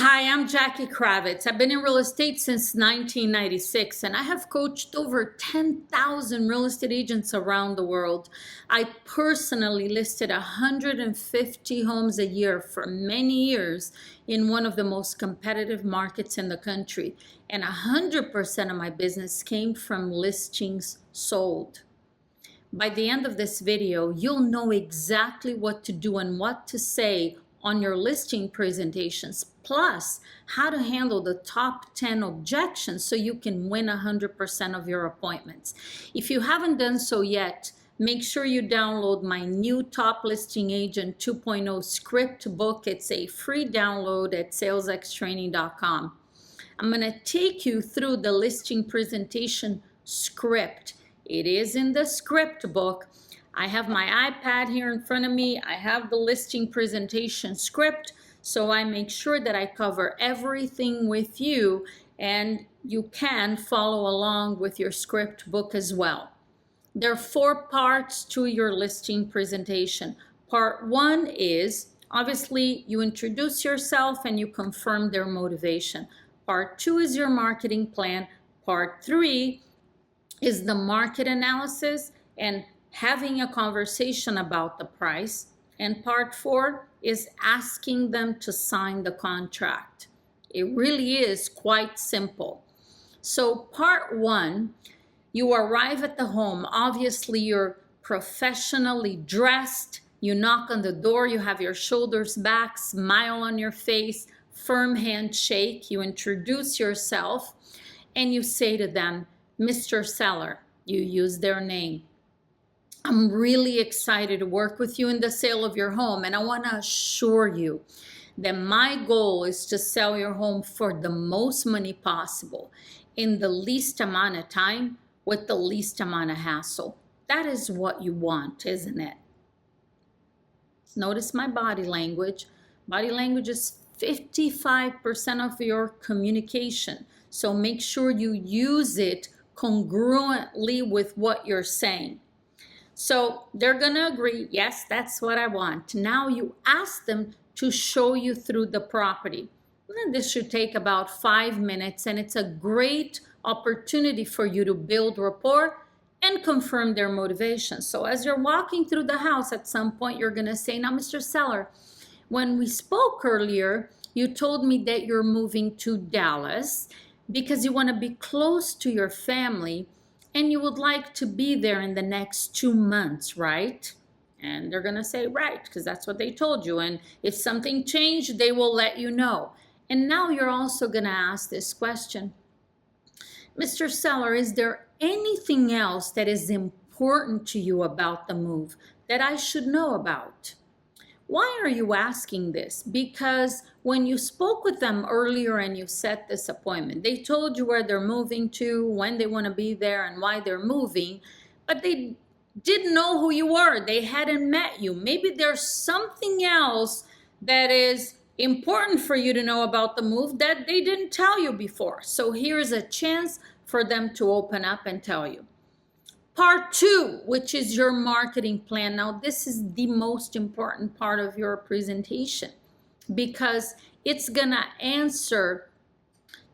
Hi, I'm Jackie Kravitz. I've been in real estate since 1996 and I have coached over 10,000 real estate agents around the world. I personally listed 150 homes a year for many years in one of the most competitive markets in the country. And 100% of my business came from listings sold. By the end of this video, you'll know exactly what to do and what to say on your listing presentations, plus how to handle the top 10 objections so you can win 100% of your appointments. If you haven't done so yet, make sure you download my new Top Listing Agent 2.0 script book. It's a free download at salesxtraining.com. I'm going to take you through the listing presentation script. It is in the script book. I have my iPad here in front of me. I have the listing presentation script, so I make sure that I cover everything with you, and you can follow along with your script book as well. There are 4 parts to your listing presentation. Part 1 is, obviously, you introduce yourself and you confirm their motivation. Part 2 is your marketing plan. Part 3 is the market analysis and having a conversation about the price. And part 4 is asking them to sign the contract. It really is quite simple. So part 1, you arrive at the home. Obviously, you're professionally dressed. You knock on the door. You have your shoulders back, smile on your face, firm handshake. You introduce yourself and you say to them, Mr. Seller. You use their name. I'm really excited to work with you in the sale of your home, and I want to assure you that my goal is to sell your home for the most money possible in the least amount of time with the least amount of hassle. That is what you want, isn't it? Notice my body language. Body language is 55% of your communication, so make sure you use it congruently with what you're saying. So they're going to agree, yes, that's what I want. Now you ask them to show you through the property. And this should take about 5 minutes, and it's a great opportunity for you to build rapport and confirm their motivation. So as you're walking through the house, at some point you're going to say, now, Mr. Seller, when we spoke earlier, you told me that you're moving to Dallas because you want to be close to your family and you would like to be there in the next 2 months, right? And they're going to say, right, because that's what they told you. And if something changed, they will let you know. And now you're also going to ask this question. Mr. Seller, is there anything else that is important to you about the move that I should know about? Why are you asking this? Because when you spoke with them earlier and you set this appointment, they told you where they're moving to, when they want to be there, and why they're moving, but they didn't know who you were. They hadn't met you. Maybe there's something else that is important for you to know about the move that they didn't tell you before. So here's a chance for them to open up and tell you. Part 2, which is your marketing plan. Now, this is the most important part of your presentation because it's going to answer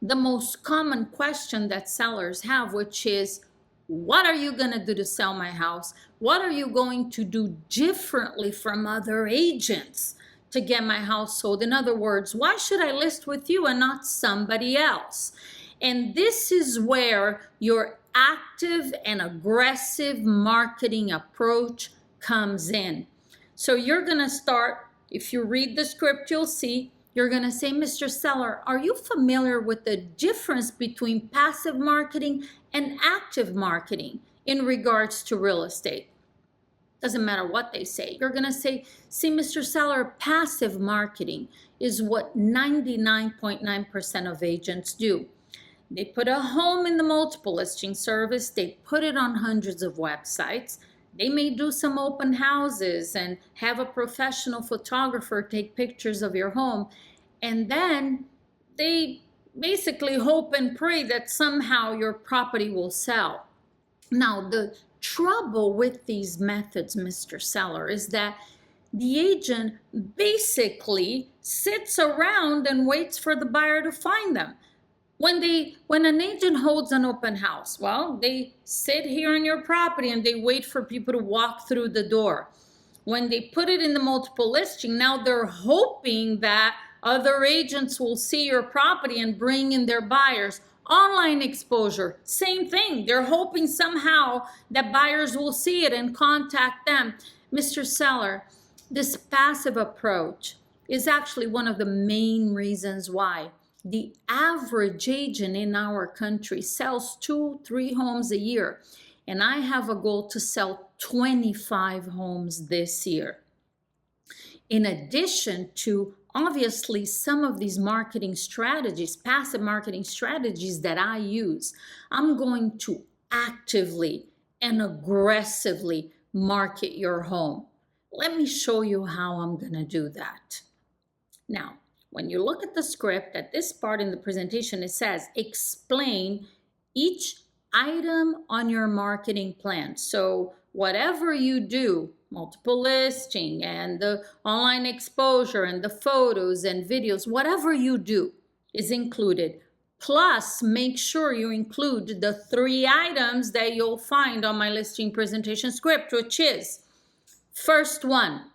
the most common question that sellers have, which is, what are you going to do to sell my house? What are you going to do differently from other agents to get my house sold? In other words, why should I list with you and not somebody else? And this is where your active and aggressive marketing approach comes in. So you're going to start, if you read the script, you'll see, you're going to say, Mr. Seller, are you familiar with the difference between passive marketing and active marketing in regards to real estate? Doesn't matter what they say. You're going to say, see, Mr. Seller, passive marketing is what 99.9% of agents do. They put a home in the multiple listing service. They put it on hundreds of websites. They may do some open houses and have a professional photographer take pictures of your home. And then they basically hope and pray that somehow your property will sell. Now, the trouble with these methods, Mr. Seller, is that the agent basically sits around and waits for the buyer to find them. When an agent holds an open house, well, they sit here on your property and they wait for people to walk through the door. When they put it in the multiple listing, now they're hoping that other agents will see your property and bring in their buyers. Online exposure, same thing. They're hoping somehow that buyers will see it and contact them. Mr. Seller, this passive approach is actually one of the main reasons why the average agent in our country sells 2-3 homes a year. And I have a goal to sell 25 homes this year. In addition to obviously some of these marketing strategies, passive marketing strategies that I use, I'm going to actively and aggressively market your home. Let me show you how I'm going to do that. Now, when you look at the script, at this part in the presentation, it says explain each item on your marketing plan. So whatever you do, multiple listing and the online exposure and the photos and videos, whatever you do is included. Plus, make sure you include the 3 items that you'll find on my listing presentation script, which is, first one,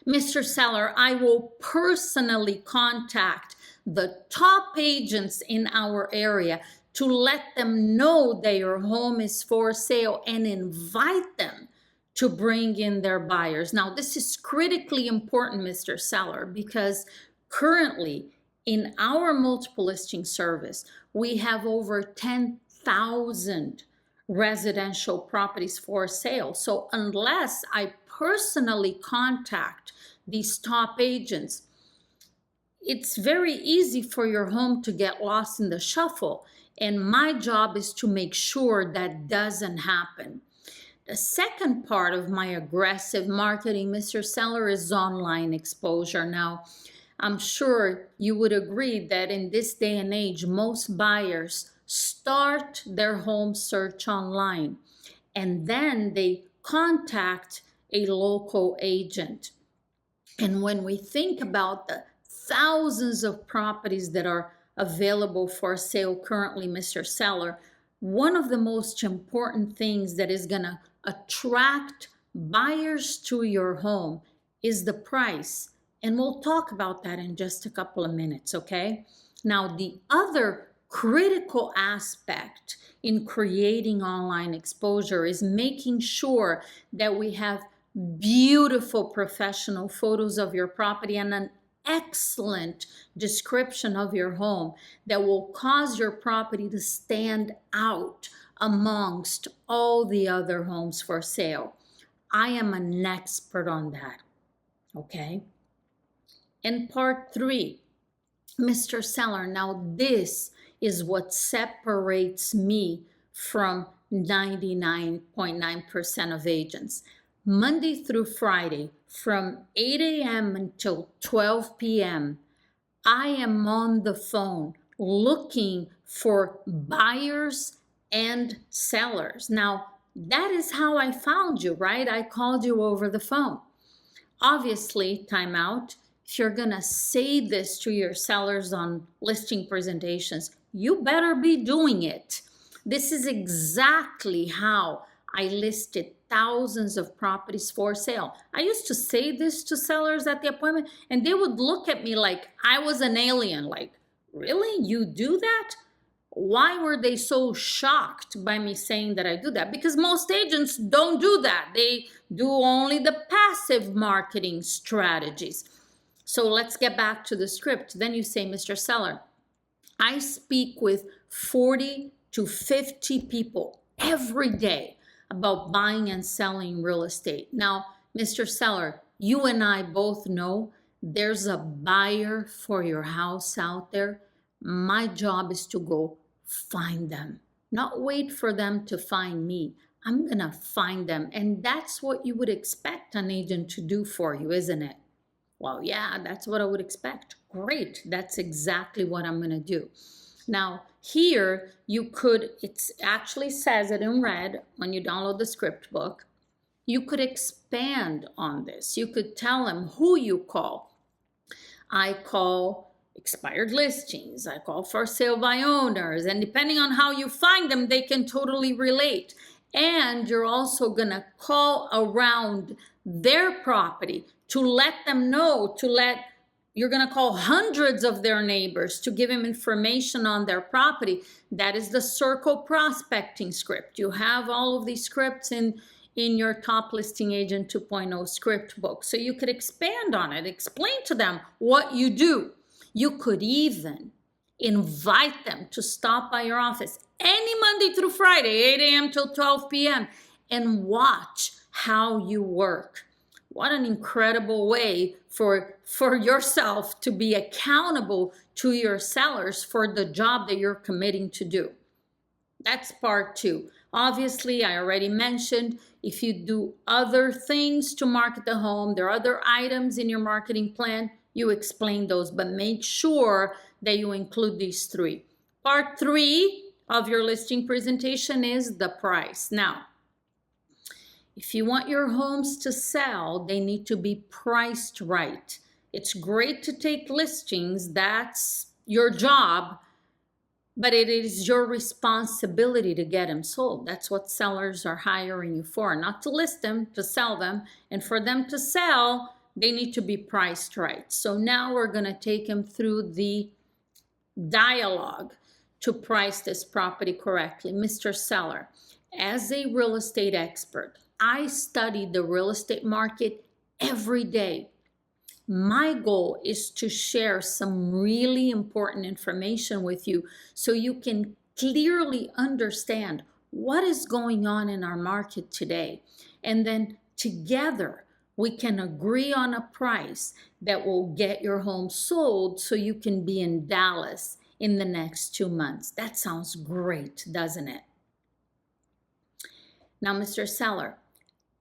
Mr. Seller, I will personally contact the top agents in our area to let them know that your home is for sale and invite them to bring in their buyers. Now, this is critically important, Mr. Seller, because currently in our multiple listing service, we have over 10,000 residential properties for sale. So unless I personally contact these top agents, it's very easy for your home to get lost in the shuffle. And my job is to make sure that doesn't happen. The second part of my aggressive marketing, Mr. Seller, is online exposure. Now, I'm sure you would agree that in this day and age, most buyers start their home search online and then they contact a local agent. And when we think about the thousands of properties that are available for sale currently, Mr. Seller, one of the most important things that is going to attract buyers to your home is the price. And we'll talk about that in just a couple of minutes, okay? Now, the other critical aspect in creating online exposure is making sure that we have beautiful professional photos of your property and an excellent description of your home that will cause your property to stand out amongst all the other homes for sale. I am an expert on that, okay? And part 3, Mr. Seller, now this is what separates me from 99.9% of agents. Monday through Friday, from 8 a.m. until 12 p.m., I am on the phone looking for buyers and sellers. Now, that is how I found you, right? I called you over the phone. Obviously, time out. If you're going to say this to your sellers on listing presentations, you better be doing it. This is exactly how I listed thousands of properties for sale. I used to say this to sellers at the appointment, and they would look at me like I was an alien. Like, really? You do that? Why were they so shocked by me saying that I do that? Because most agents don't do that. They do only the passive marketing strategies. So let's get back to the script. Then you say, Mr. Seller, I speak with 40 to 50 people every day about buying and selling real estate. Now, Mr. Seller, you and I both know there's a buyer for your house out there. My job is to go find them, not wait for them to find me. I'm going to find them. And that's what you would expect an agent to do for you, isn't it? Well, yeah, that's what I would expect. Great. That's exactly what I'm going to do. Now, here you could, it actually says it in red when you download the script book. You could expand on this. You could tell them who you call. I call expired listings. I call for sale by owners. And depending on how you find them, they can totally relate. And you're also going to call around their property to let them know, you're going to call hundreds of their neighbors to give them information on their property. That is the circle prospecting script. You have all of these scripts in your Top Listing Agent 2.0 script book. So you could expand on it, explain to them what you do. You could even invite them to stop by your office any Monday through Friday, 8 a.m. till 12 p.m. and watch how you work. What an incredible way for yourself to be accountable to your sellers for the job that you're committing to do. That's part 2. Obviously, I already mentioned, if you do other things to market the home, there are other items in your marketing plan, you explain those, but make sure that you include these 3. Part 3 of your listing presentation is the price. Now, if you want your homes to sell, they need to be priced right. It's great to take listings, that's your job, but it is your responsibility to get them sold. That's what sellers are hiring you for, not to list them, to sell them. And for them to sell, they need to be priced right. So now we're going to take them through the dialogue to price this property correctly. Mr. Seller, as a real estate expert, I study the real estate market every day. My goal is to share some really important information with you so you can clearly understand what is going on in our market today. And then together we can agree on a price that will get your home sold so you can be in Dallas in the next 2 months. That sounds great, doesn't it? Now, Mr. Seller,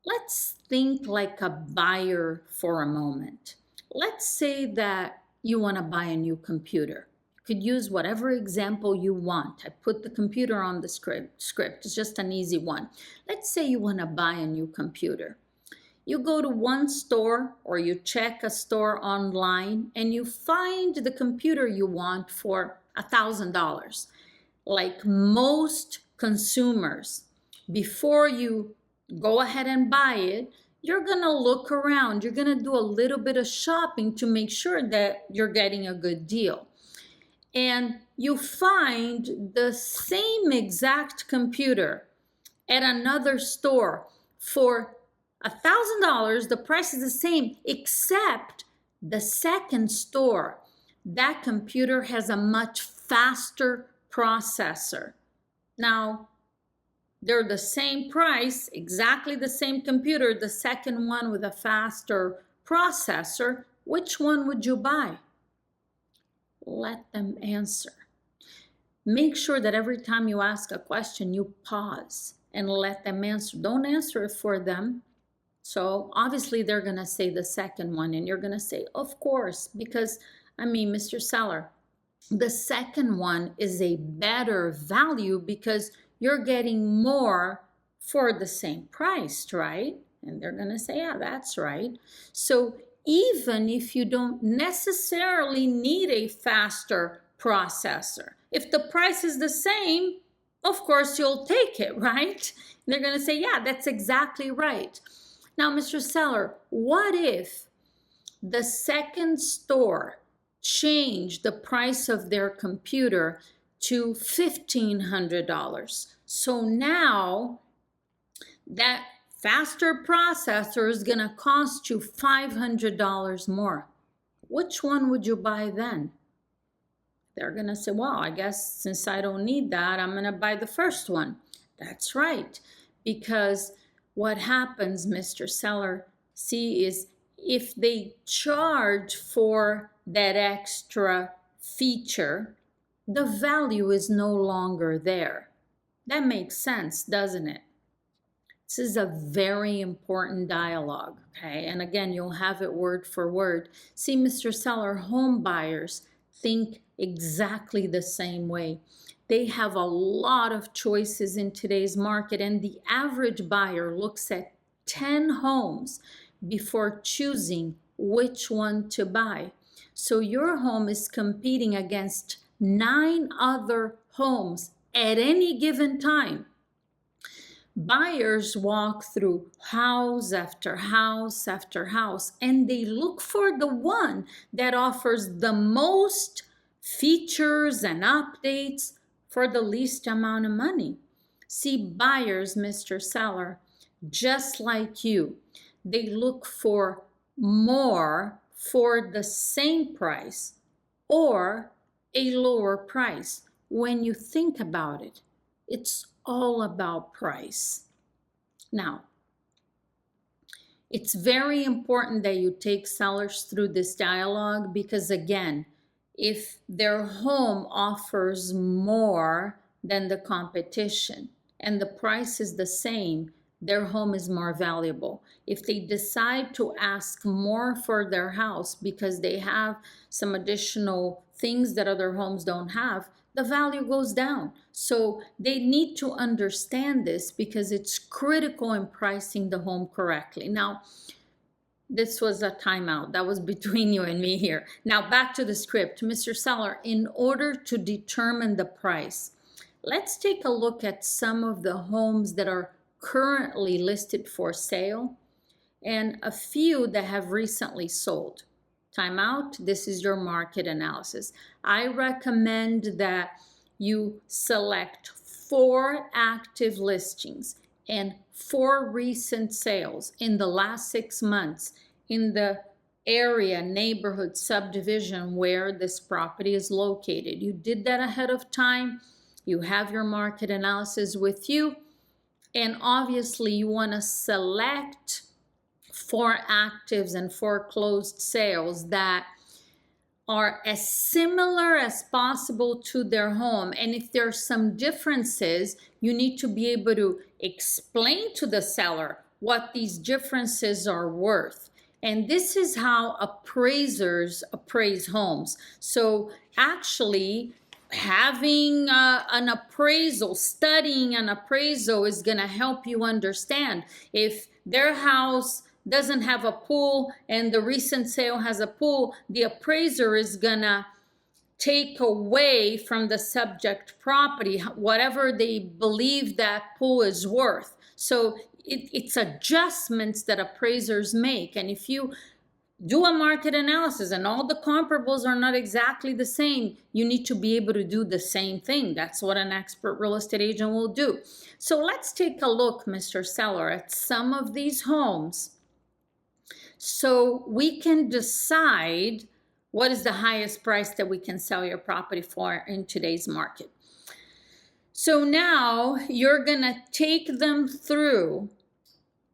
let's think like a buyer for a moment. Let's say that you want to buy a new computer. You could use whatever example you want. I put the computer on the script. It's just an easy one. Let's say you want to buy a new computer. You go to one store or you check a store online and you find the computer you want for $1,000. Like most consumers, before you go ahead and buy it, you're going to look around. You're going to do a little bit of shopping to make sure that you're getting a good deal. And you find the same exact computer at another store for $1,000. The price is the same, except the second store, that computer has a much faster processor. Now, they're the same price, exactly the same computer, the second one with a faster processor. Which one would you buy? Let them answer. Make sure that every time you ask a question, you pause and let them answer. Don't answer it for them. So obviously they're going to say the second one, and you're going to say, of course, because, Mr. Seller, the second one is a better value because you're getting more for the same price, right? And they're going to say, yeah, that's right. So even if you don't necessarily need a faster processor, if the price is the same, of course you'll take it, right? And they're going to say, yeah, that's exactly right. Now, Mr. Seller, what if the second store changed the price of their computer to $1,500? So now that faster processor is going to cost you $500 more. Which one would you buy then? They're going to say, well, I guess since I don't need that, I'm going to buy the first one. That's right. Because what happens, Mr. Seller, see, is if they charge for that extra feature, the value is no longer there. That makes sense, doesn't it? This is a very important dialogue, okay? And again, you'll have it word for word. See, Mr. Seller, home buyers think exactly the same way. They have a lot of choices in today's market, and the average buyer looks at 10 homes before choosing which one to buy. So your home is competing against 9 other homes at any given time. Buyers walk through house after house after house, and they look for the one that offers the most features and updates for the least amount of money. See, buyers, Mr. Seller, just like you, they look for more for the same price or a lower price. When you think about it, it's all about price. Now, it's very important that you take sellers through this dialogue because, again, if their home offers more than the competition and the price is the same, their home is more valuable. If they decide to ask more for their house because they have some additional things that other homes don't have, the value goes down. So they need to understand this because it's critical in pricing the home correctly. Now, this was a timeout. That was between you and me here. Now back to the script. Mr. Seller, in order to determine the price, let's take a look at some of the homes that are currently listed for sale and a few that have recently sold. Time out. This is your market analysis. I recommend that you select 4 active listings and 4 recent sales in the last 6 months in the area, neighborhood, subdivision where this property is located. You did that ahead of time. You have your market analysis with you. And obviously you want to select 4 actives and 4 closed sales that are as similar as possible to their home. And if there are some differences, you need to be able to explain to the seller what these differences are worth. And this is how appraisers appraise homes. So actually, having an appraisal, studying an appraisal is going to help you understand if their house doesn't have a pool and the recent sale has a pool, the appraiser is going to take away from the subject property whatever they believe that pool is worth. So it's adjustments that appraisers make. And if you do a market analysis and all the comparables are not exactly the same, you need to be able to do the same thing. That's what an expert real estate agent will do. So let's take a look, Mr. Seller, at some of these homes so we can decide what is the highest price that we can sell your property for in today's market. So now you're going to take them through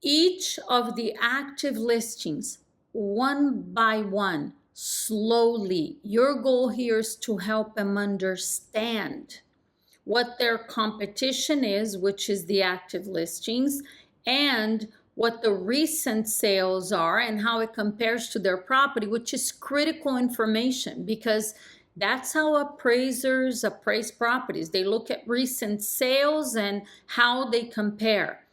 each of the active listings one by one, slowly. Your goal here is to help them understand what their competition is, which is the active listings, and what the recent sales are and how it compares to their property, which is critical information because that's how appraisers appraise properties. They look at recent sales and how they compare.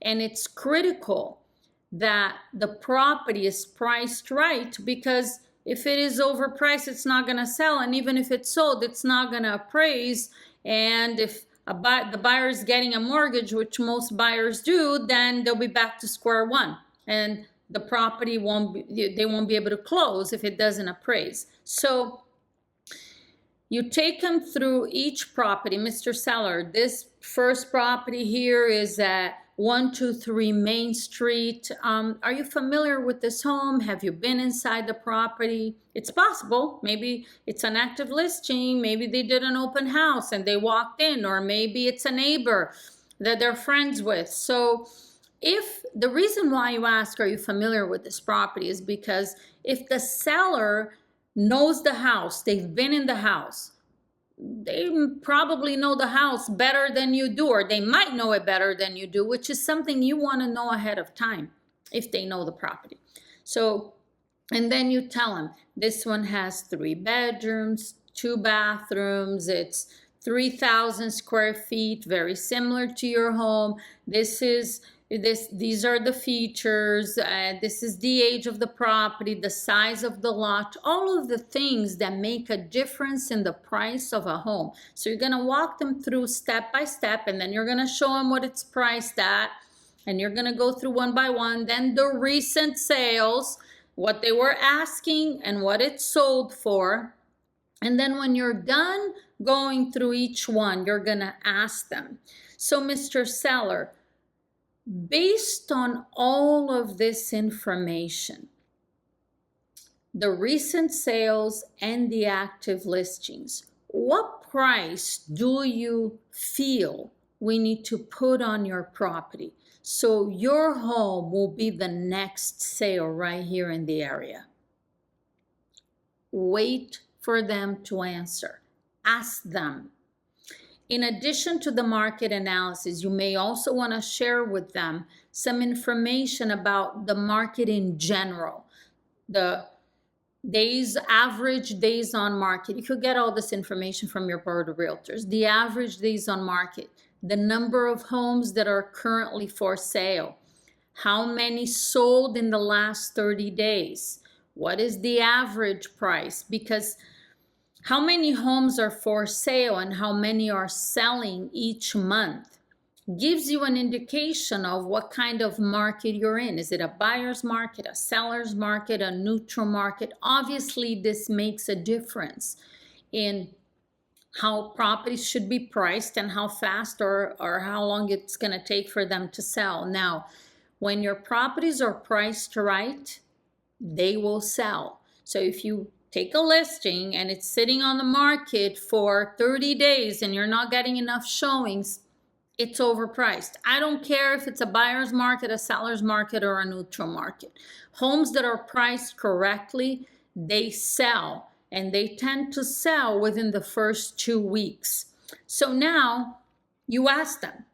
And it's critical that the property is priced right because if it is overpriced, it's not going to sell. And even if it's sold, it's not going to appraise. And if the buyer is getting a mortgage, which most buyers do, then they'll be back to square one. And the property they won't be able to close if it doesn't appraise. So you take them through each property. Mr. Seller, this first property here is at 123 Main Street. Are you familiar with this home? Have you been inside the property? It's possible. Maybe it's an active listing. Maybe they did an open house and they walked in, or maybe it's a neighbor that they're friends with. So if the reason why you ask, are you familiar with this property, is because if the seller knows the house, they've been in the house, they probably know the house better than you do, or they might know it better than you do, which is something you want to know ahead of time if they know the property. So, and then you tell them this one has 3 bedrooms, 2 bathrooms, it's 3,000 square feet, very similar to your home. This is these are the features, this is the age of the property, the size of the lot, all of the things that make a difference in the price of a home. So you're going to walk them through step by step, and then you're going to show them what it's priced at, and you're going to go through one by one. Then the recent sales, what they were asking and what it sold for. And then when you're done going through each one, you're going to ask them, so Mr. Seller, based on all of this information, the recent sales and the active listings, what price do you feel we need to put on your property so your home will be the next sale right here in the area? Wait for them to answer. Ask them. In addition to the market analysis, you may also want to share with them some information about the market in general. The average days on market. You could get all this information from your board of realtors. The average days on market, the number of homes that are currently for sale, how many sold in the last 30 days, what is the average price, because how many homes are for sale and how many are selling each month gives you an indication of what kind of market you're in. Is it a buyer's market, a seller's market, a neutral market? Obviously, this makes a difference in how properties should be priced and how fast or how long it's going to take for them to sell. Now, when your properties are priced right, they will sell. So if you take a listing and it's sitting on the market for 30 days and you're not getting enough showings, it's overpriced. I don't care if it's a buyer's market, a seller's market, or a neutral market. Homes that are priced correctly, they sell, and they tend to sell within the first 2 weeks. So now you ask them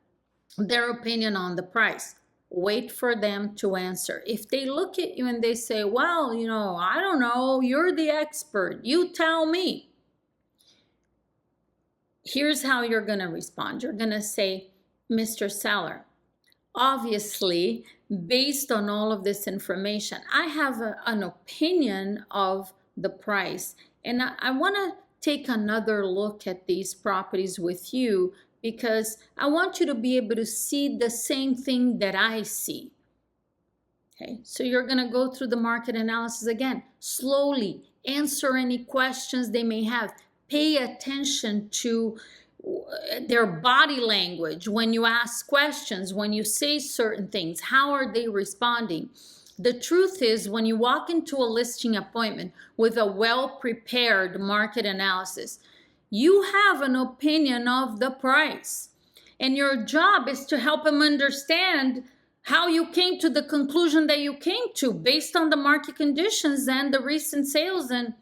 their opinion on the price. Wait for them to answer. If they look at you and they say, well, I don't know, you're the expert, you tell me. Here's how you're going to respond. You're going to say, Mr. Seller, obviously, based on all of this information, I have an opinion of the price, and I want to take another look at these properties with you because I want you to be able to see the same thing that I see. Okay, so you're going to go through the market analysis again, slowly, answer any questions they may have. Pay attention to their body language when you ask questions, when you say certain things. How are they responding? The truth is, when you walk into a listing appointment with a well-prepared market analysis, you have an opinion of the price. And your job is to help them understand how you came to the conclusion that you came to based on the market conditions and the recent sales and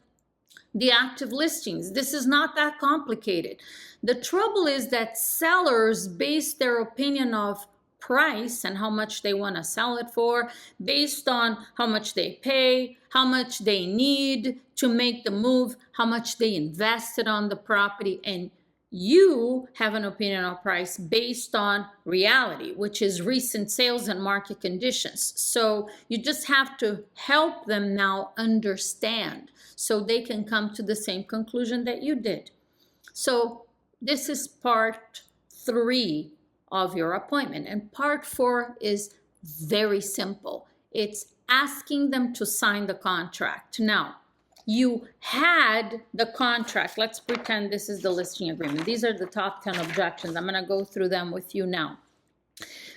the active listings. This is not that complicated. The trouble is that sellers base their opinion of price and how much they want to sell it for based on how much they pay, how much they need to make the move, how much they invested on the property, and you have an opinion on price based on reality, which is recent sales and market conditions. So you just have to help them now understand so they can come to the same conclusion that you did. So this is part 3 of your appointment. And part 4 is very simple. It's asking them to sign the contract. Now, you had the contract. Let's pretend this is the listing agreement. These are the top 10 objections. I'm going to go through them with you now.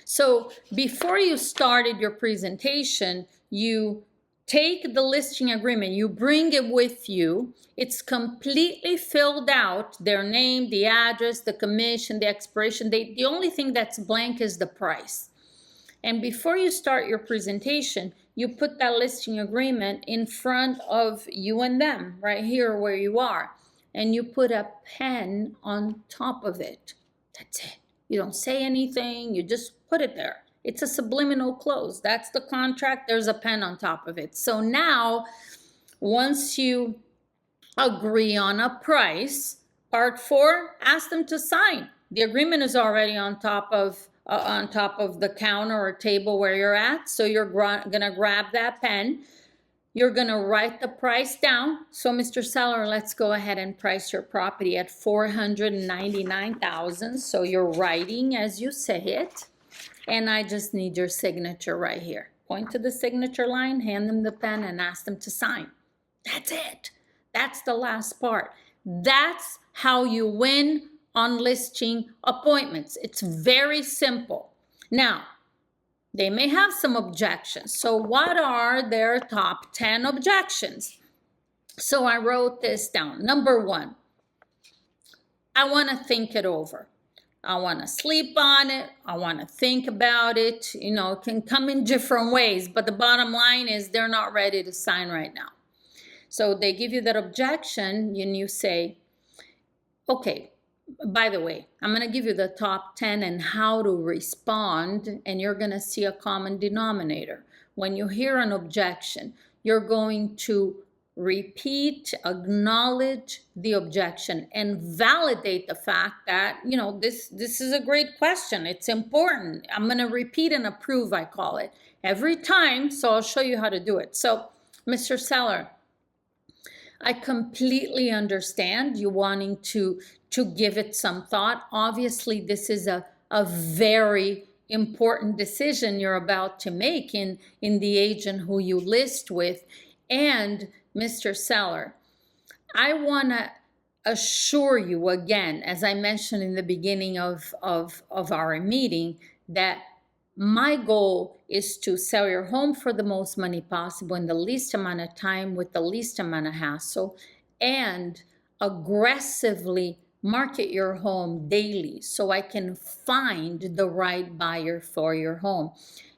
So before you started your presentation, you take the listing agreement, you bring it with you. It's completely filled out, their name, the address, the commission, the expiration date. The only thing that's blank is the price. And before you start your presentation, you put that listing agreement in front of you and them, right here where you are. And you put a pen on top of it. That's it. You don't say anything, you just put it there. It's a subliminal close. That's the contract. There's a pen on top of it. So now, once you agree on a price, part 4, ask them to sign. The agreement is already on top of on top of the counter or table where you're at. So you're gonna grab that pen. You're gonna write the price down. So Mr. Seller, let's go ahead and price your property at $499,000. So you're writing as you say it. And I just need your signature right here. Point to the signature line, hand them the pen, and ask them to sign. That's it. That's the last part. That's how you win on listing appointments. It's very simple. Now, they may have some objections. So what are their top 10 objections? So I wrote this down. Number 1, I want to think it over. I want to sleep on it. I want to think about it. You know, it can come in different ways, but the bottom line is they're not ready to sign right now. So they give you that objection and you say, okay, by the way, I'm going to give you the top 10 and how to respond, and you're going to see a common denominator. When you hear an objection, you're going to repeat, acknowledge the objection, and validate the fact that, you know, this is a great question. It's important. I'm going to repeat and approve, I call it, every time. So I'll show you how to do it. So, Mr. Seller, I completely understand you wanting to give it some thought. Obviously, this is a very important decision you're about to make in the agent who you list with. And Mr. Seller, I want to assure you again, as I mentioned in the beginning of our meeting, that my goal is to sell your home for the most money possible in the least amount of time with the least amount of hassle, and aggressively market your home daily so I can find the right buyer for your home.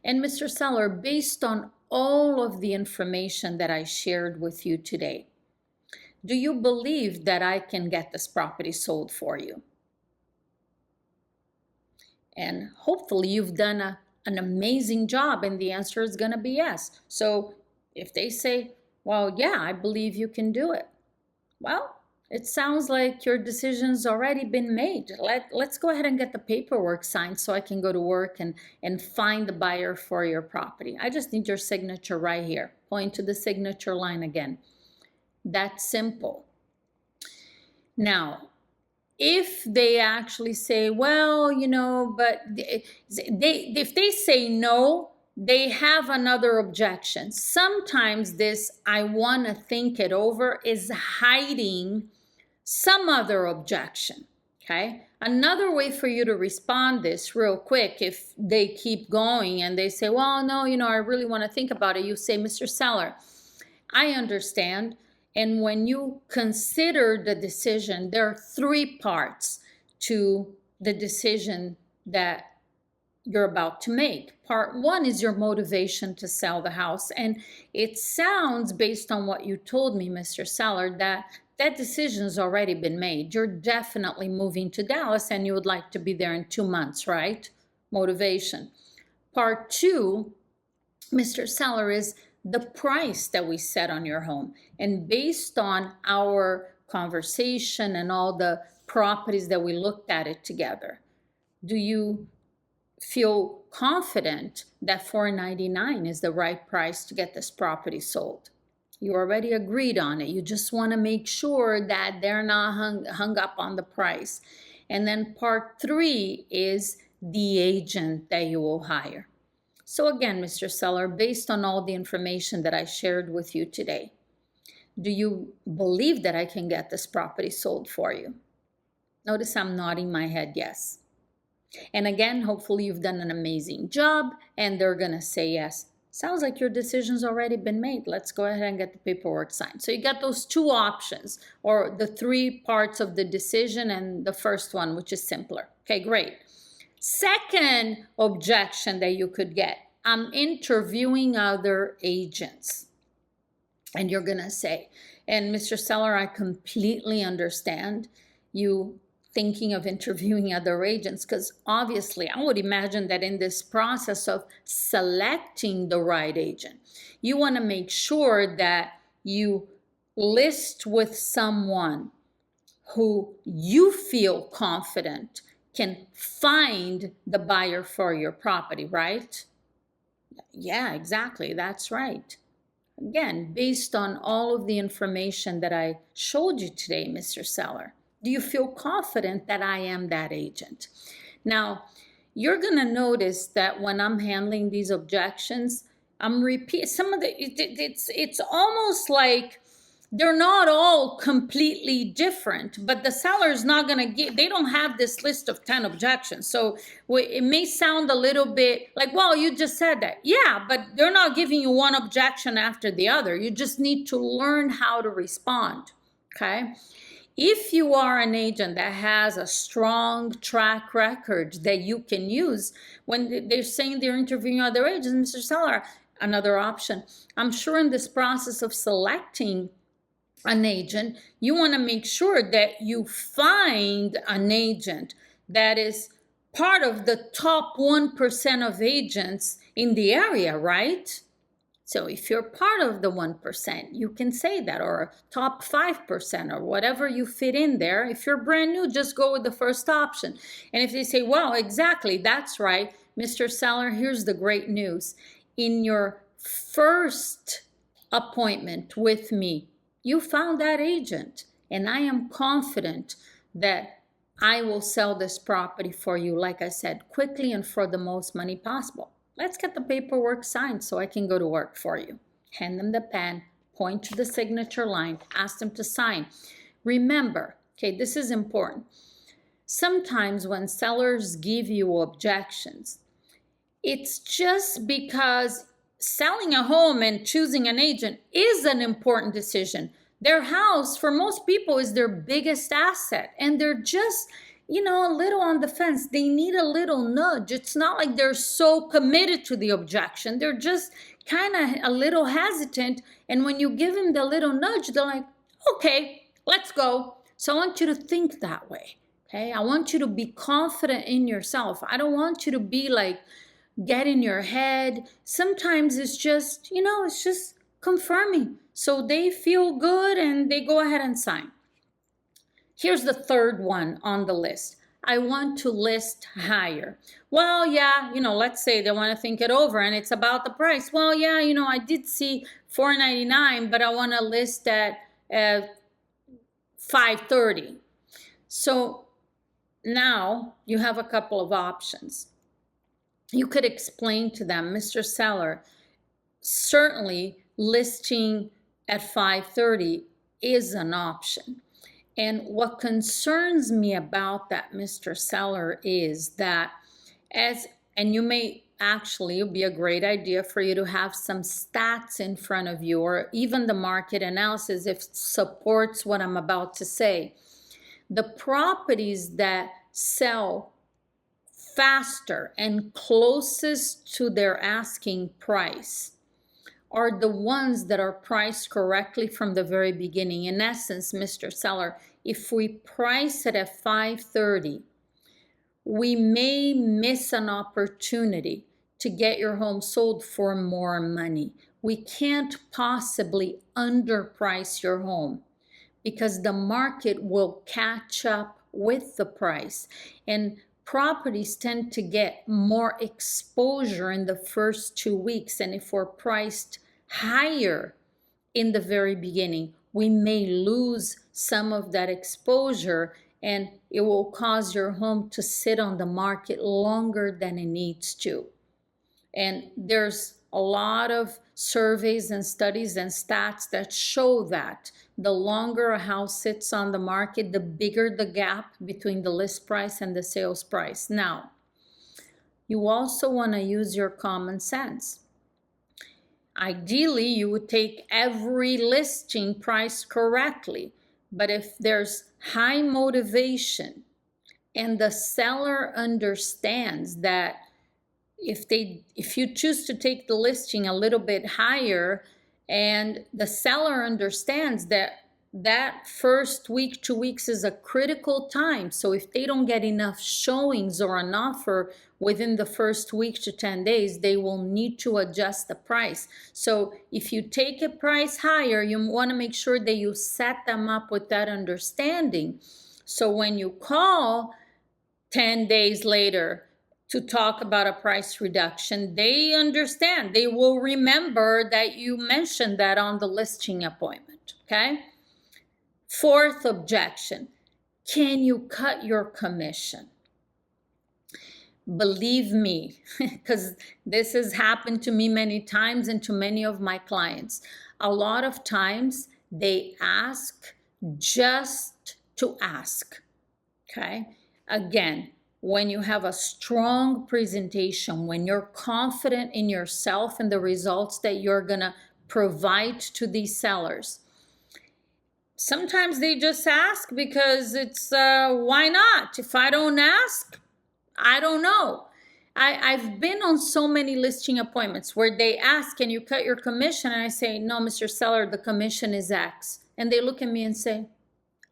And Mr. Seller, based on all of the information that I shared with you today, do you believe that I can get this property sold for you? And hopefully you've done an amazing job, and the answer is going to be yes. So if they say, well, yeah, I believe you can do it. Well, it sounds like your decision's already been made. Let's go ahead and get the paperwork signed so I can go to work and find the buyer for your property. I just need your signature right here. Point to the signature line again. That's simple. Now, if they actually say, well, you know, but if they say no, they have another objection. Sometimes this, I want to think it over, is hiding some other objection, okay? Another way for you to respond this real quick, if they keep going and they say, well, no, you know, I really want to think about it, you say, Mr. Seller, I understand. And when you consider the decision, there are 3 parts to the decision that you're about to make. Part 1 is your motivation to sell the house. And it sounds, based on what you told me, Mr. Seller, that decision's already been made. You're definitely moving to Dallas and you would like to be there in 2 months, right? Motivation. Part 2, Mr. Seller, is the price that we set on your home. And based on our conversation and all the properties that we looked at it together, do you feel confident that $499 is the right price to get this property sold? You already agreed on it. You just want to make sure that they're not hung up on the price. And then part 3 is the agent that you will hire. So again, Mr. Seller, based on all the information that I shared with you today, do you believe that I can get this property sold for you? Notice I'm nodding my head yes. And again, hopefully you've done an amazing job and they're going to say yes. Sounds like your decision's already been made. Let's go ahead and get the paperwork signed. So you got those 2 options, or the 3 parts of the decision and the first one, which is simpler. Okay, great. Second objection that you could get, I'm interviewing other agents. And you're going to say, and Mr. Seller, I completely understand you thinking of interviewing other agents, because obviously I would imagine that in this process of selecting the right agent, you want to make sure that you list with someone who you feel confident can find the buyer for your property, right? Yeah, exactly. That's right. Again, based on all of the information that I showed you today, Mr. Seller, do you feel confident that I am that agent? Now, you're going to notice that when I'm handling these objections, I'm repeat some of the it's almost like they're not all completely different, but the seller is not going to get, they don't have this list of 10 objections. So it may sound a little bit like, well, you just said that. Yeah, but they're not giving you one objection after the other. You just need to learn how to respond. Okay. If you are an agent that has a strong track record that you can use when they're saying they're interviewing other agents, Mr. Seller, another option. I'm sure in this process of selecting an agent, you want to make sure that you find an agent that is part of the top 1% of agents in the area, right? So if you're part of the 1%, you can say that, or top 5%, or whatever you fit in there. If you're brand new, just go with the first option. And if they say, well, exactly, that's right, Mr. Seller, here's the great news. In your first appointment with me, you found that agent, and I am confident that I will sell this property for you, like I said, quickly and for the most money possible. Let's get the paperwork signed so I can go to work for you. Hand them the pen, point to the signature line, ask them to sign. Remember, okay, this is important. Sometimes when sellers give you objections, it's just because selling a home and choosing an agent is an important decision. Their house, for most people, is their biggest asset, and they're just, a little on the fence. They need a little nudge. It's not like they're so committed to the objection. They're just kind of a little hesitant, and when you give them the little nudge, they're like, okay, let's go. So I want you to think that way, okay? I want you to be confident in yourself. I don't want you to be like, get in your head. Sometimes it's just, it's just confirming. So they feel good and they go ahead and sign. Here's the third one on the list. I want to list higher. Well, yeah, let's say they want to think it over and it's about the price. Well, yeah, I did see $499, but I want to list at $530. So now you have a couple of options. You could explain to them, Mr. Seller, certainly listing at $530 is an option. And what concerns me about that, Mr. Seller, is that and you may actually, it would be a great idea for you to have some stats in front of you, or even the market analysis if it supports what I'm about to say. The properties that sell faster and closest to their asking price are the ones that are priced correctly from the very beginning. In essence, Mr. Seller, if we price it at $530, we may miss an opportunity to get your home sold for more money. We can't possibly underprice your home because the market will catch up with the price. And properties tend to get more exposure in the first 2 weeks. And if we're priced higher in the very beginning, we may lose some of that exposure, and it will cause your home to sit on the market longer than it needs to. And there's a lot of surveys and studies and stats that show that the longer a house sits on the market, the bigger the gap between the list price and the sales price. Now, you also want to use your common sense. Ideally, you would take every listing price correctly, but if there's high motivation and the seller understands that if you choose to take the listing a little bit higher, and the seller understands that first week, 2 weeks is a critical time. So if they don't get enough showings or an offer within the first week to 10 days, they will need to adjust the price. So if you take a price higher, you want to make sure that you set them up with that understanding. So when you call, 10 days later to talk about a price reduction, they understand. They will remember that you mentioned that on the listing appointment, okay? Fourth objection, can you cut your commission? Believe me, because this has happened to me many times and to many of my clients. A lot of times they ask just to ask, okay? Again, when you have a strong presentation, when you're confident in yourself and the results that you're gonna provide to these sellers, sometimes they just ask because it's, why not? If I don't ask, I don't know. I've been on so many listing appointments where they ask, can you cut your commission? And I say, no, Mr. Seller, the commission is X. And they look at me and say,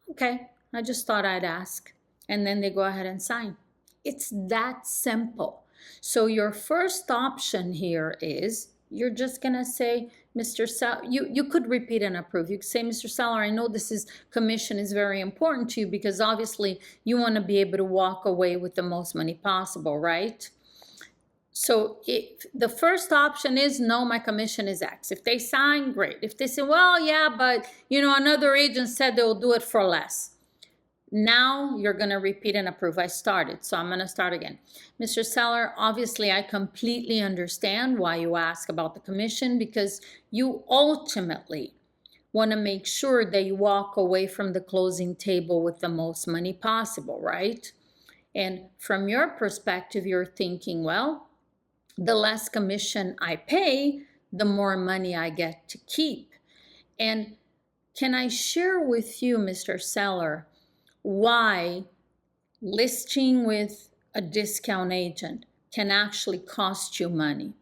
okay, I just thought I'd ask. And then they go ahead and sign. It's that simple. So your first option here is you're just gonna say, Mr. Seller, you could repeat and approve. You could say, Mr. Seller, I know commission is very important to you because obviously you want to be able to walk away with the most money possible, right? So if the first option is no, my commission is X. If they sign, great. If they say, well, yeah, but another agent said they'll do it for less. Now you're going to repeat and approve. I started, so I'm going to start again. Mr. Seller, obviously I completely understand why you ask about the commission because you ultimately want to make sure that you walk away from the closing table with the most money possible, right? And from your perspective, you're thinking, well, the less commission I pay, the more money I get to keep. And can I share with you, Mr. Seller, why listing with a discount agent can actually cost you money?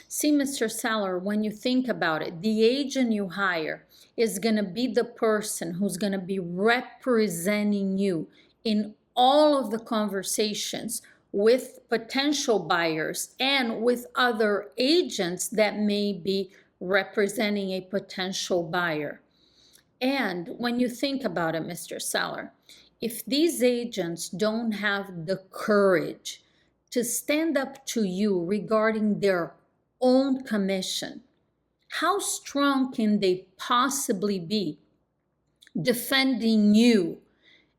See, Mr. Seller, when you think about it, the agent you hire is going to be the person who's going to be representing you in all of the conversations with potential buyers and with other agents that may be representing a potential buyer. And when you think about it, Mr. Seller, if these agents don't have the courage to stand up to you regarding their own commission, how strong can they possibly be defending you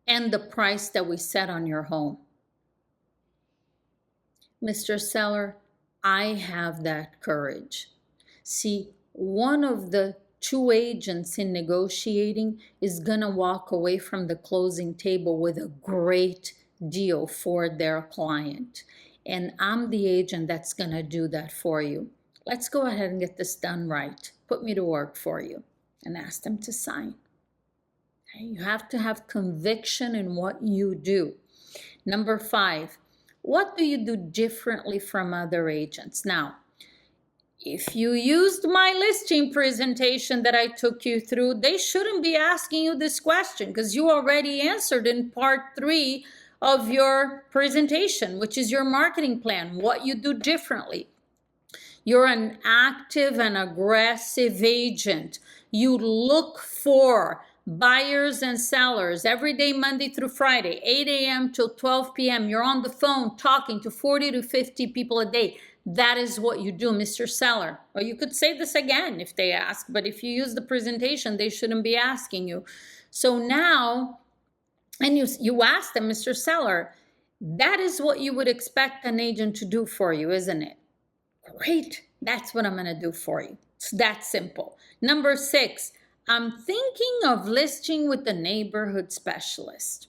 and the price that we set on your home? Mr. Seller, I have that courage. See, one of the two agents in negotiating is going to walk away from the closing table with a great deal for their client. And I'm the agent that's going to do that for you. Let's go ahead and get this done right. Put me to work for you. And ask them to sign. Okay? You have to have conviction in what you do. Number 5, what do you do differently from other agents? Now, if you used my listing presentation that I took you through, they shouldn't be asking you this question because you already answered in part 3 of your presentation, which is your marketing plan, what you do differently. You're an active and aggressive agent. You look for buyers and sellers every day, Monday through Friday, 8 a.m. till 12 p.m. You're on the phone talking to 40 to 50 people a day. That is what you do, Mr. Seller. Or you could say this again if they ask, but if you use the presentation, they shouldn't be asking you. So now, and you ask them, Mr. Seller, that is what you would expect an agent to do for you, isn't it? Great, that's what I'm going to do for you. It's that simple. Number 6, I'm thinking of listing with the neighborhood specialist.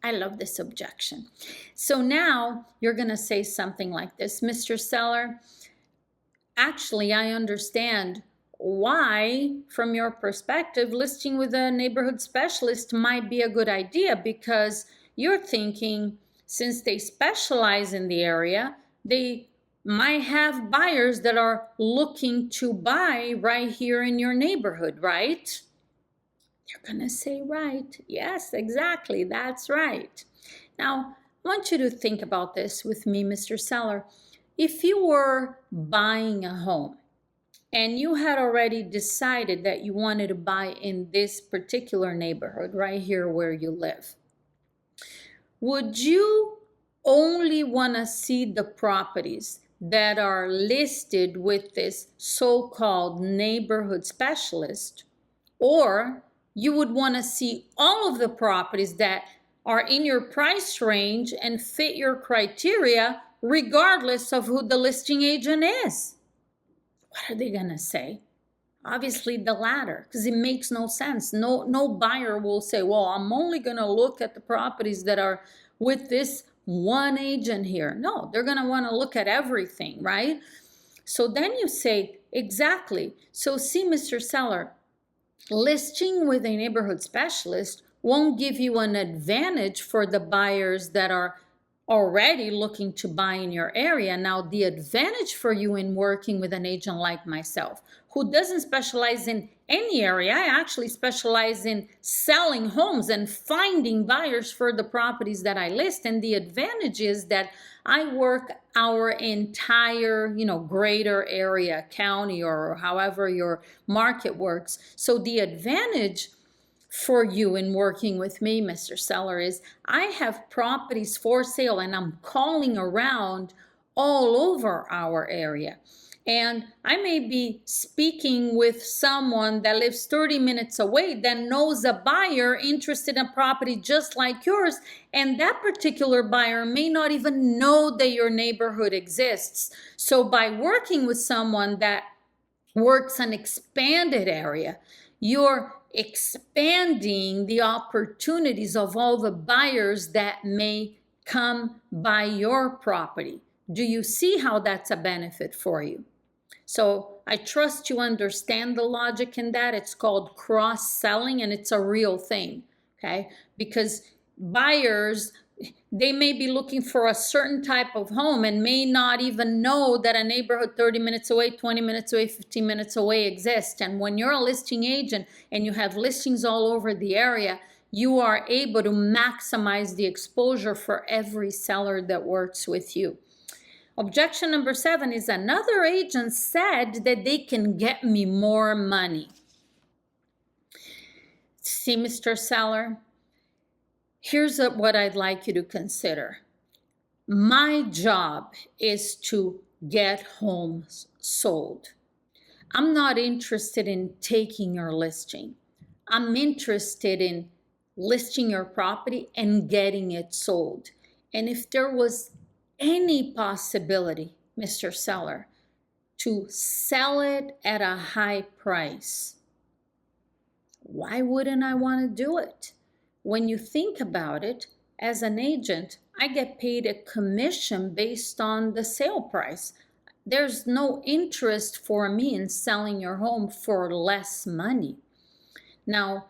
I love this objection. So now you're going to say something like this, Mr. Seller, actually, I understand why, from your perspective, listing with a neighborhood specialist might be a good idea because you're thinking since they specialize in the area, they might have buyers that are looking to buy right here in your neighborhood, right? You're going to say, right. Yes, exactly. That's right. Now, I want you to think about this with me, Mr. Seller. If you were buying a home and you had already decided that you wanted to buy in this particular neighborhood right here where you live, would you only want to see the properties that are listed with this so-called neighborhood specialist, or you would want to see all of the properties that are in your price range and fit your criteria regardless of who the listing agent is. What are they going to say? Obviously the latter, because it makes no sense. No buyer will say, well, I'm only going to look at the properties that are with this one agent here. No, they're going to want to look at everything, right? So then you say, exactly. So see, Mr. Seller, listing with a neighborhood specialist won't give you an advantage for the buyers that are already looking to buy in your area. Now, the advantage for you in working with an agent like myself, who doesn't specialize in any area, I actually specialize in selling homes and finding buyers for the properties that I list. And the advantage is that I work our entire, greater area, county, or however your market works. So the advantage for you in working with me, Mr. Seller, is I have properties for sale and I'm calling around all over our area. And I may be speaking with someone that lives 30 minutes away that knows a buyer interested in a property just like yours. And that particular buyer may not even know that your neighborhood exists. So by working with someone that works an expanded area, you're expanding the opportunities of all the buyers that may come by your property. Do you see how that's a benefit for you? So I trust you understand the logic in that. It's called cross-selling, and it's a real thing, okay? Because buyers, they may be looking for a certain type of home and may not even know that a neighborhood 30 minutes away, 20 minutes away, 15 minutes away exists. And when you're a listing agent and you have listings all over the area, you are able to maximize the exposure for every seller that works with you. Objection number 7 is another agent said that they can get me more money. See, Mr. Seller, here's what I'd like you to consider. My job is to get homes sold. I'm not interested in taking your listing. I'm interested in listing your property and getting it sold. And if there was any possibility, Mr. Seller, to sell it at a high price, why wouldn't I want to do it? When you think about it, as an agent, I get paid a commission based on the sale price. There's no interest for me in selling your home for less money. Now,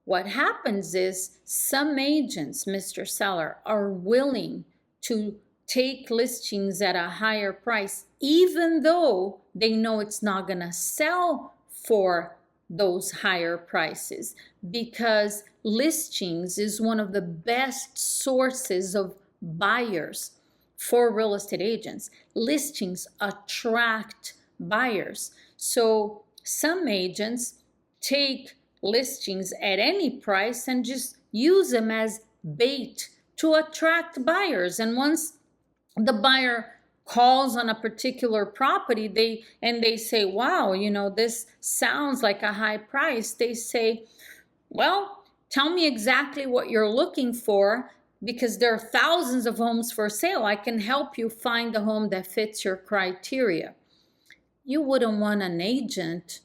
what happens is some agents, Mr. Seller, are willing to take listings at a higher price, even though they know it's not going to sell for those higher prices, because listings is one of the best sources of buyers for real estate agents. Listings attract buyers. So some agents take listings at any price and just use them as bait to attract buyers. And once the buyer calls on a particular property, they say, wow, this sounds like a high price. They say, well, tell me exactly what you're looking for, because there are thousands of homes for sale. I can help you find the home that fits your criteria. You wouldn't want an agent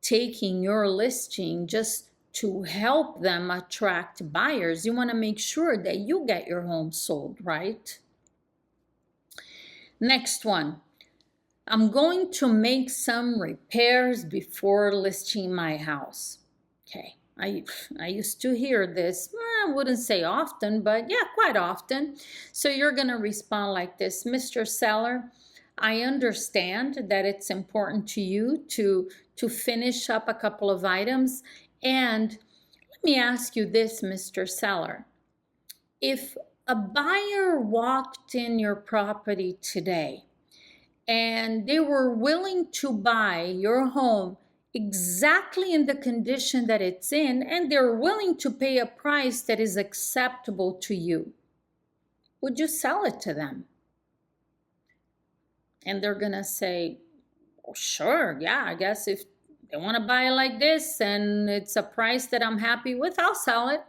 taking your listing just to help them attract buyers. You want to make sure that you get your home sold, right? Next one, I'm going to make some repairs before listing my house. Okay, I used to hear this, I wouldn't say often, but yeah, quite often. So you're going to respond like this: Mr. Seller, I understand that it's important to you to finish up a couple of items. And let me ask you this, Mr. Seller. If a buyer walked in your property today and they were willing to buy your home exactly in the condition that it's in, and they're willing to pay a price that is acceptable to you, would you sell it to them? And they're gonna say, oh, sure, yeah, I guess if they want to buy it like this and it's a price that I'm happy with, I'll sell it.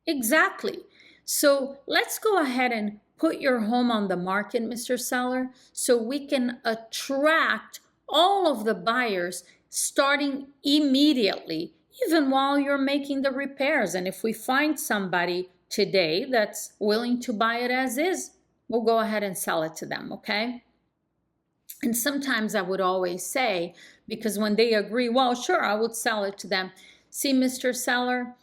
Exactly. So let's go ahead and put your home on the market, Mr. Seller, so we can attract all of the buyers starting immediately, even while you're making the repairs. And if we find somebody today that's willing to buy it as is, we'll go ahead and sell it to them, okay? And sometimes I would always say, because when they agree, well, sure, I would sell it to them. See, Mr. Seller,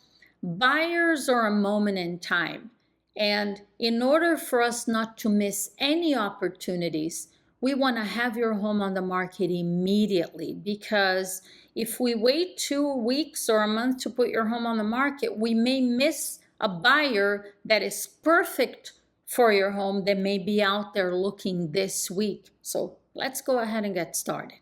buyers are a moment in time. And in order for us not to miss any opportunities, we want to have your home on the market immediately, because if we wait 2 weeks or a month to put your home on the market, we may miss a buyer that is perfect for your home that may be out there looking this week. So let's go ahead and get started.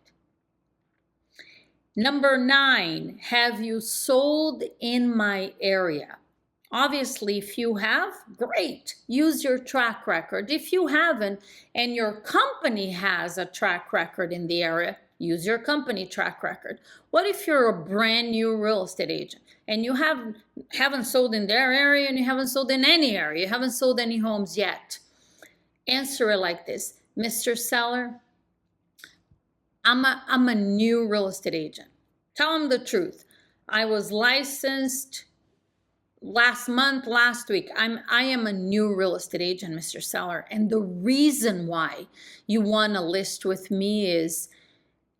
Number 9, have you sold in my area? Obviously, if you have, great. Use your track record. If you haven't, and your company has a track record in the area, use your company track record. What if you're a brand new real estate agent and you haven't sold in their area and you haven't sold in any area, you haven't sold any homes yet? Answer it like this: Mr. Seller, I'm a new real estate agent. Tell them the truth. I was licensed last month, last week. I am a new real estate agent, Mr. Seller. And the reason why you want to list with me is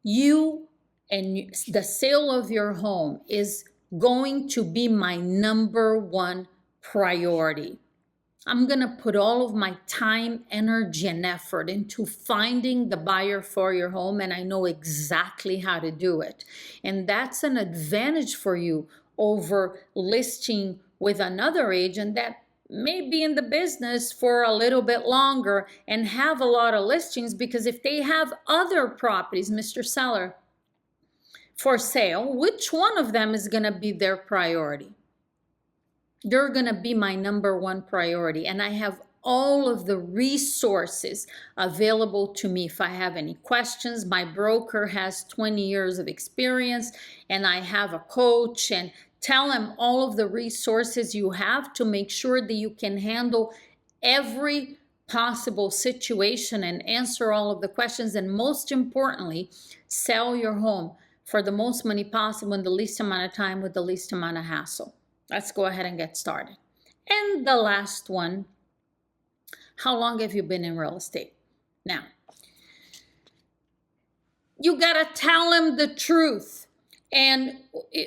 you and the sale of your home is going to be my number 1 priority. I'm going to put all of my time, energy, and effort into finding the buyer for your home, and I know exactly how to do it. And that's an advantage for you over listing with another agent that may be in the business for a little bit longer and have a lot of listings, because if they have other properties, Mr. Seller, for sale, which one of them is going to be their priority? You're going to be my number 1 priority, and I have all of the resources available to me if I have any questions. My broker has 20 years of experience, and I have a coach, and tell them all of the resources you have to make sure that you can handle every possible situation and answer all of the questions, and most importantly, sell your home for the most money possible in the least amount of time with the least amount of hassle. Let's go ahead and get started. And the last one, how long have you been in real estate? Now, you got to tell them the truth. And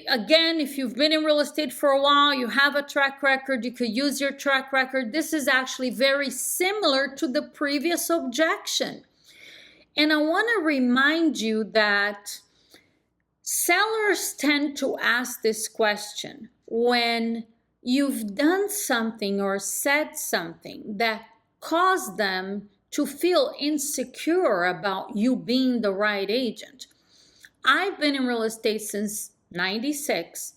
again, if you've been in real estate for a while, you have a track record, you could use your track record. This is actually very similar to the previous objection. And I want to remind you that sellers tend to ask this question when you've done something or said something that caused them to feel insecure about you being the right agent. I've been in real estate since '96,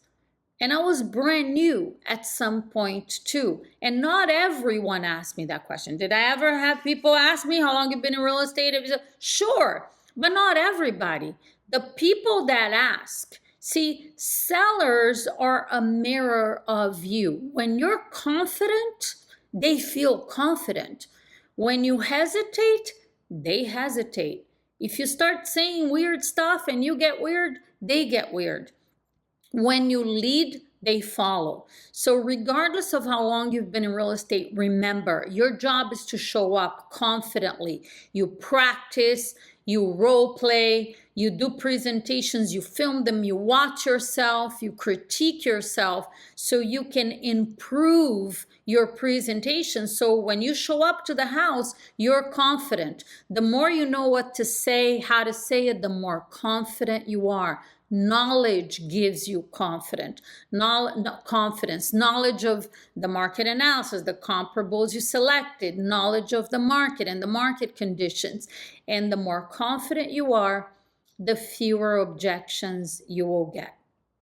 and I was brand new at some point too. And not everyone asked me that question. Did I ever have people ask me how long you've been in real estate? Sure, but not everybody. The people that ask, see, sellers are a mirror of you. When you're confident, they feel confident. When you hesitate, they hesitate. If you start saying weird stuff and you get weird, they get weird. When you lead, they follow. So regardless of how long you've been in real estate, remember, your job is to show up confidently. You practice, you role play, you do presentations, you film them, you watch yourself, you critique yourself so you can improve your presentation. So when you show up to the house, you're confident. The more you know what to say, how to say it, the more confident you are. Knowledge gives you confidence. Knowledge of the market analysis, the comparables you selected, knowledge of the market and the market conditions. And the more confident you are, the fewer objections you will get.